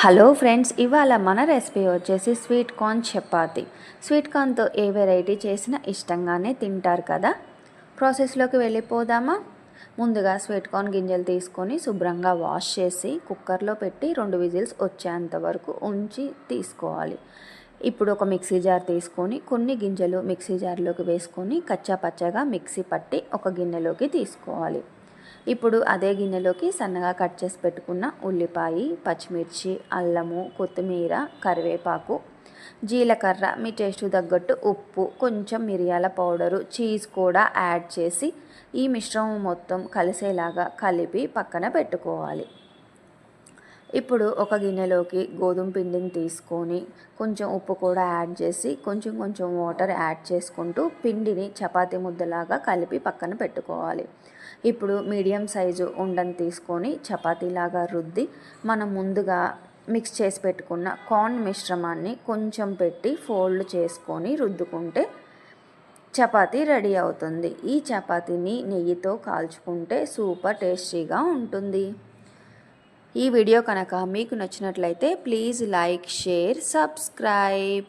Hello friends, ఇవాళ మన recipe వచ్చేసి స్వీట్ కార్న్ చపాతి. స్వీట్ కార్న్తో ఏ వెరైటీ చేసినా ఇష్టంగానే తింటారు కదా. ప్రాసెస్లోకి వెళ్ళిపోదామా. ముందుగా స్వీట్ కార్న్ గింజలు తీసుకొని శుభ్రంగా వాష్ చేసి కుక్కర్లో పెట్టి 2 విజిల్స్ వచ్చేంత వరకు ఉంచి తీసుకోవాలి. ఇప్పుడు ఒక మిక్సీ జార్ తీసుకొని కొన్ని గింజలు మిక్సీ జార్లోకి వేసుకొని కచ్చా పచ్చగా మిక్సీ పట్టి ఒక గిన్నెలోకి తీసుకోవాలి. ఇప్పుడు అదే గిన్నెలోకి సన్నగా కట్ చేసి పెట్టుకున్న ఉల్లిపాయ, పచ్చిమిర్చి, అల్లము, కొత్తిమీర, కరివేపాకు, జీలకర్ర, మీ టేస్ట్ తగ్గట్టు ఉప్పు, కొంచెం మిరియాల పౌడరు, చీజ్ కూడా యాడ్ చేసి ఈ మిశ్రమం మొత్తం కలిసేలాగా కలిపి పక్కన పెట్టుకోవాలి. ఇప్పుడు ఒక గిన్నెలోకి గోధుమ పిండిని తీసుకొని కొంచెం ఉప్పు కూడా యాడ్ చేసి కొంచెం కొంచెం వాటర్ యాడ్ చేసుకుంటూ పిండిని చపాతీ ముద్దలాగా కలిపి పక్కన పెట్టుకోవాలి. ఇప్పుడు మీడియం సైజు ఉండని తీసుకొని చపాతీలాగా రుద్ది మనం ముందుగా మిక్స్ చేసి పెట్టుకున్న కార్న్ మిశ్రమాన్ని కొంచెం పెట్టి ఫోల్డ్ చేసుకొని రుద్దుకుంటే చపాతీ రెడీ అవుతుంది. ఈ చపాతీని నెయ్యితో కాల్చుకుంటే సూపర్ టేస్టీగా ఉంటుంది. ఈ వీడియో కనుక మీకు నచ్చినట్లయితే ప్లీజ్ లైక్, షేర్, సబ్స్క్రైబ్.